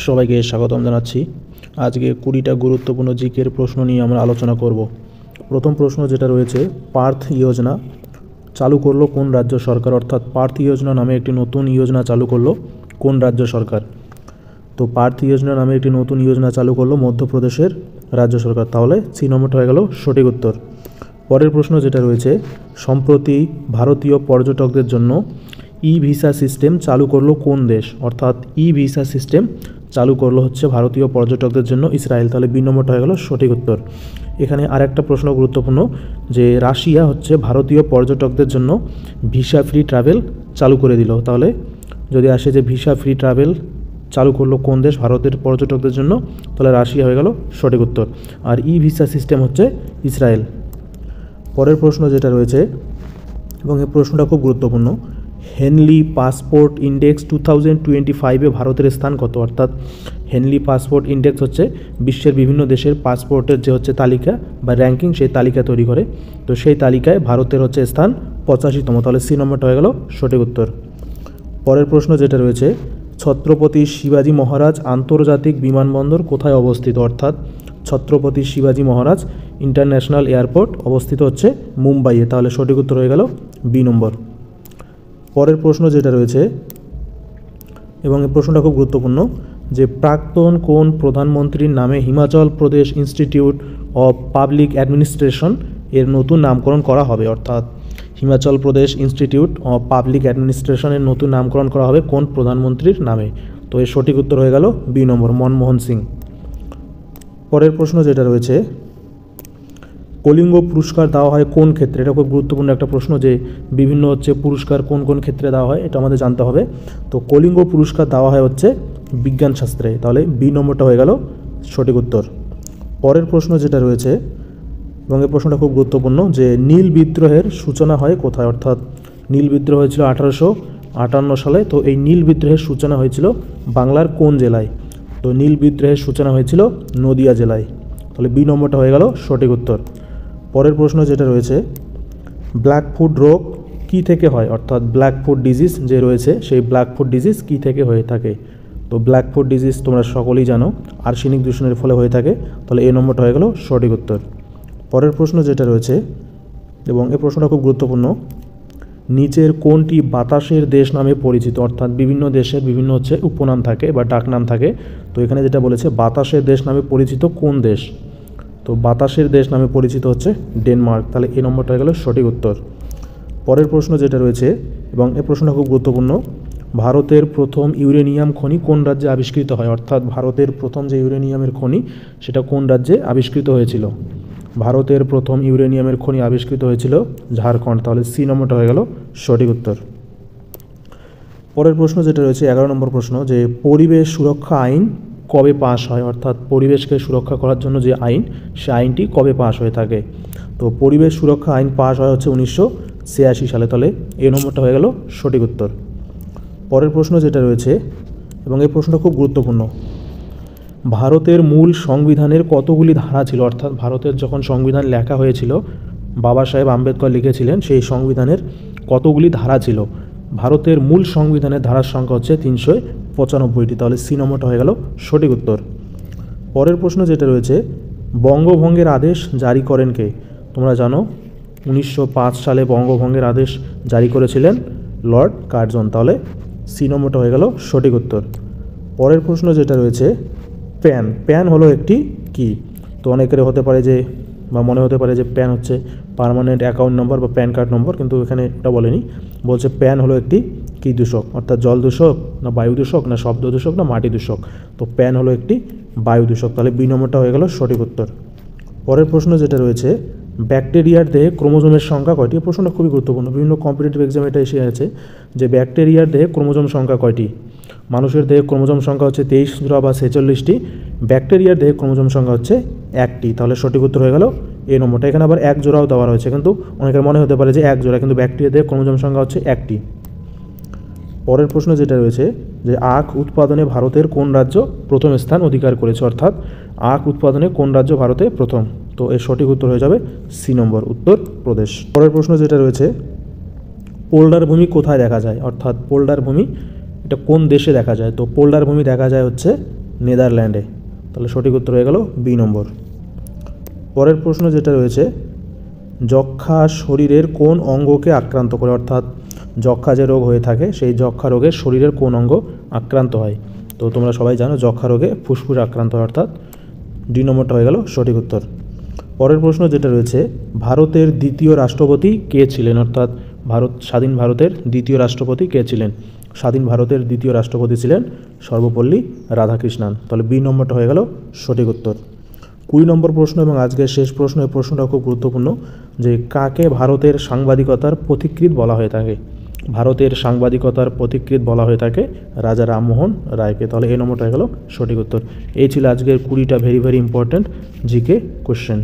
সবাইকে স্বাগতম জানাচ্ছি। আজকে 20টা গুরুত্বপূর্ণ জিকের প্রশ্ন নিয়ে আমরা আলোচনা করব। প্রথম প্রশ্ন যেটা রয়েছে, পার্থ যোজনা চালু করলো কোন রাজ্য সরকার? অর্থাৎ পার্থ যোজনা নামে একটি নতুন যোজনা চালু করলো কোন রাজ্য সরকার? তো পার্থ যোজনা নামে একটি নতুন যোজনা চালু করলো মধ্যপ্রদেশের রাজ্য সরকার। তাহলে সি নম্বরটা হয়ে গেল সঠিক উত্তর। পরের প্রশ্ন যেটা রয়েছে, সম্প্রতি ভারতীয় পর্যটকদের জন্য ই ভিসা সিস্টেম চালু করলো কোন দেশ? অর্থাৎ ই ভিসা সিস্টেম চালু করলো হচ্ছে ভারতীয় পর্যটকদের জন্য ইসরায়েল। তাহলে বি নম্বরটা হয়ে গেল সঠিক উত্তর। এখানে আরেকটা প্রশ্ন গুরুত্বপূর্ণ, যে রাশিয়া হচ্ছে ভারতীয় পর্যটকদের জন্য ভিসা ফ্রি ট্রাভেল চালু করে দিল। তাহলে যদি আসে যে ভিসা ফ্রি ট্রাভেল চালু করলো কোন দেশ ভারতের পর্যটকদের জন্য, তাহলে রাশিয়া হয়ে গেল সঠিক উত্তর। আর ই ভিসা সিস্টেম হচ্ছে ইসরায়েল। পরের প্রশ্ন যেটা রয়েছে, এবং এই প্রশ্নটা খুব গুরুত্বপূর্ণ, হেনলি পাসপোর্ট ইন্ডেক্স 2025-এ ভারতের স্থান কত? অর্থাৎ হেনলি পাসপোর্ট ইন্ডেক্স হচ্ছে বিশ্বের বিভিন্ন দেশের পাসপোর্টের যে হচ্ছে তালিকা বা র্যাঙ্কিং, সেই তালিকা তৈরি করে। তো সেই তালিকায় ভারতের হচ্ছে স্থান 85তম। তাহলে সি নম্বরটা হয়ে গেল সঠিক উত্তর। পরের প্রশ্ন যেটা রয়েছে, ছত্রপতি শিবাজী মহারাজ আন্তর্জাতিক বিমানবন্দর কোথায় অবস্থিত? অর্থাৎ ছত্রপতি শিবাজী মহারাজ ইন্টারন্যাশনাল এয়ারপোর্ট অবস্থিত হচ্ছে মুম্বাইয়ে। তাহলে সঠিক উত্তর হয়ে গেল বি নম্বর। পরের প্রশ্ন যেটা রয়েছে, এবং এই প্রশ্নটা খুব গুরুত্বপূর্ণ, যে প্রাক্তন কোন প্রধানমন্ত্রীর নামে Himachal Pradesh institute of public administration এর নতুন নামকরণ করা হবে? অর্থাৎ Himachal Pradesh institute of public অ্যাডমিনিস্ট্রেশনের নতুন নামকরণ করা হবে কোন প্রধানমন্ত্রীর নামে? তো এর সঠিক উত্তর হয়ে গেল বি নম্বর, মনমোহন সিং। পরের প্রশ্ন যেটা রয়েছে, কলিঙ্গ পুরস্কার দেওয়া হয় কোন ক্ষেত্রে? এটা খুব গুরুত্বপূর্ণ একটা প্রশ্ন, যে বিভিন্ন হচ্ছে পুরস্কার কোন কোন ক্ষেত্রে দেওয়া হয় এটা আমাদের জানতে হবে। তো কলিঙ্গ পুরস্কার দেওয়া হয় হচ্ছে বিজ্ঞান শাস্ত্রে। তাহলে বি নম্বরটা হয়ে গেল সঠিক উত্তর। পরের প্রশ্ন যেটা রয়েছে, এবং এই প্রশ্নটা খুব গুরুত্বপূর্ণ, যে নীল বিদ্রোহের সূচনা হয় কোথায়? অর্থাৎ নীল বিদ্রোহ হয়েছিল 1858 সালে। তো এই নীল বিদ্রোহের সূচনা হয়েছিল বাংলার কোন জেলায়? তো নীল বিদ্রোহের সূচনা হয়েছিল নদিয়া জেলায়। তাহলে বি নম্বরটা হয়ে গেল সঠিক উত্তর। পরের প্রশ্ন যেটা রয়েছে, ব্ল্যাক ফুট রোগ কী থেকে হয়? অর্থাৎ ব্ল্যাক ফুট ডিজিজ যে রয়েছে, সেই ব্ল্যাক ফুট ডিজিজ কী থেকে হয়ে থাকে? তো ব্ল্যাক ফুট ডিজিজ তোমরা সকলেই জানো আর্সেনিক দূষণের ফলে হয়ে থাকে। তাহলে এই নম্বরটা হয়ে গেল সঠিক উত্তর। পরের প্রশ্ন যেটা রয়েছে, এবং এই প্রশ্নটা খুব গুরুত্বপূর্ণ, নিচের কোনটি বাতাসের দেশ নামে পরিচিত? অর্থাৎ বিভিন্ন দেশের বিভিন্ন হচ্ছে উপনাম থাকে বা ডাকনাম থাকে। তো এখানে যেটা বলেছে, বাতাসের দেশ নামে পরিচিত কোন দেশ? তো বাতাসের দেশ নামে পরিচিত হচ্ছে ডেনমার্ক। তাহলে এই নম্বরটা হয়ে গেল সঠিক উত্তর। পরের প্রশ্ন যেটা রয়েছে, এবং এই প্রশ্নটা খুব গুরুত্বপূর্ণ, ভারতের প্রথম ইউরেনিয়াম খনি কোন রাজ্যে আবিষ্কৃত হয়? অর্থাৎ ভারতের প্রথম যে ইউরেনিয়ামের খনি, সেটা কোন রাজ্যে আবিষ্কৃত হয়েছিল? ভারতের প্রথম ইউরেনিয়ামের খনি আবিষ্কৃত হয়েছিল ঝাড়খণ্ড। তাহলে সি নম্বরটা হয়ে গেল সঠিক উত্তর। পরের প্রশ্ন যেটা রয়েছে 11 নম্বর প্রশ্ন, যে পরিবেশ সুরক্ষা আইন কবে পাস হয়? অর্থাৎ পরিবেশকে সুরক্ষা করার জন্য যে আইন, সে আইনটি কবে পাস হয়ে থাকে? তো পরিবেশ সুরক্ষা আইন পাস হয় হচ্ছে 1986 সালে। তাহলে এই নম্বরটা হয়ে গেল সঠিক উত্তর। পরের প্রশ্ন যেটা রয়েছে, এবং এই প্রশ্নটা খুব গুরুত্বপূর্ণ, ভারতের মূল সংবিধানের কতগুলি ধারা ছিল? অর্থাৎ ভারতের যখন সংবিধান লেখা হয়েছিল, বাবা সাহেব আম্বেদকর লিখেছিলেন, সেই সংবিধানের কতগুলি ধারা ছিল? ভারতের মূল সংবিধানের ধারার সংখ্যা হচ্ছে 395টি। তাহলে সি নম্বরটা হয়ে গেল সঠিক উত্তর। পরের প্রশ্ন যেটা রয়েছে, বঙ্গভঙ্গের আদেশ জারি করেন কে? তোমরা জানো 1905 সালে বঙ্গভঙ্গের আদেশ জারি করেছিলেন লর্ড কার্জন। তাহলে সি নম্বরটা হয়ে গেল সঠিক উত্তর। পরের প্রশ্ন যেটা রয়েছে, প্যান হলো একটি কি? তো অনেকের হতে পারে যে, বা মনে হতে পারে যে প্যান হচ্ছে পার্মানেন্ট অ্যাকাউন্ট নম্বর বা প্যান কার্ড নম্বর, কিন্তু এখানে এটা বলেনি। বলছে প্যান হলো একটি কি দূষক? অর্থাৎ জল দূষক না বায়ু দূষক না শব্দ দূষক না মাটি দূষক? তো প্যান হলো একটি বায়ু দূষক। তাহলে বি নম্বরটা হয়ে গেল সঠিক উত্তর। পরের প্রশ্ন যেটা রয়েছে, ব্যাকটেরিয়ার দেহে ক্রোমোজোমের সংখ্যা কয়টি? এই প্রশ্নটা খুবই গুরুত্বপূর্ণ, বিভিন্ন কম্পিটিটিভ এক্সামে এটা এসে আছে, যে ব্যাকটেরিয়ার দেহে ক্রোমোজোম সংখ্যা কয়টি? মানুষের দেহে ক্রোমোজোম সংখ্যা হচ্ছে 23 জোড়া বা 46টি। ব্যাকটেরিয়ার দেহে ক্রোমোজোম সংখ্যা হচ্ছে 1টি। তাহলে সঠিক উত্তর হয়ে গেল এই নম্বরটা। এখানে আবার 1 জোড়াও দেওয়া রয়েছে, কিন্তু অনেকের মনে হতে পারে যে 1 জোড়া, কিন্তু ব্যাকটেরিয়ার দেহে ক্রোমোজোম সংখ্যা হচ্ছে 1টি। পরের প্রশ্ন যেটা রয়েছে, যে আখ উৎপাদনে ভারতের কোন রাজ্য প্রথম স্থান অধিকার করেছে? অর্থাৎ আখ উৎপাদনে কোন রাজ্য ভারতে প্রথম? তো এর সঠিক উত্তর হয়ে যাবে সি নম্বর, উত্তর প্রদেশ। পরের প্রশ্ন যেটা রয়েছে, পোল্ডার ভূমি কোথায় দেখা যায়? অর্থাৎ পোল্ডার ভূমি এটা কোন দেশে দেখা যায়? তো পোল্ডার ভূমি দেখা যায় হচ্ছে নেদারল্যান্ডে। তাহলে সঠিক উত্তর হয়ে গেল বি নম্বর। পরের প্রশ্ন যেটা রয়েছে, যক্ষ্মা শরীরের কোন অঙ্গকে আক্রান্ত করে, অর্থাৎ যক্ষ্মা যে রোগ হয়ে থাকে সেই যক্ষ্মা রোগে শরীরের কোন অঙ্গ আক্রান্ত হয়। তো তোমরা সবাই জানো যক্ষ্মা রোগে ফুসফুস আক্রান্ত হয়, অর্থাৎ ডি নম্বরটা হয়ে গেল সঠিক উত্তর। পরের প্রশ্ন যেটা রয়েছে, ভারতের দ্বিতীয় রাষ্ট্রপতি কে ছিলেন, অর্থাৎ স্বাধীন ভারতের দ্বিতীয় রাষ্ট্রপতি কে ছিলেন। স্বাধীন ভারতের দ্বিতীয় রাষ্ট্রপতি ছিলেন সর্বপল্লী রাধাকৃষ্ণান। তাহলে বি নম্বরটা হয়ে গেল সঠিক উত্তর। 20 নম্বর প্রশ্ন এবং আজকের শেষ প্রশ্ন, এই প্রশ্নটা খুব গুরুত্বপূর্ণ, যে কাকে ভারতের সাংবাদিকতার পথিকৃৎ বলা হয়ে থাকে। ভারতের সাংবাদিকতার পথিকৃৎ বলা হয়ে থাকে রাজা রামমোহন রায়কে। তাহলে এই নম্বরটা হয়ে গেল সঠিক উত্তর। এই ছিল আজকের 20টা very very important GK question.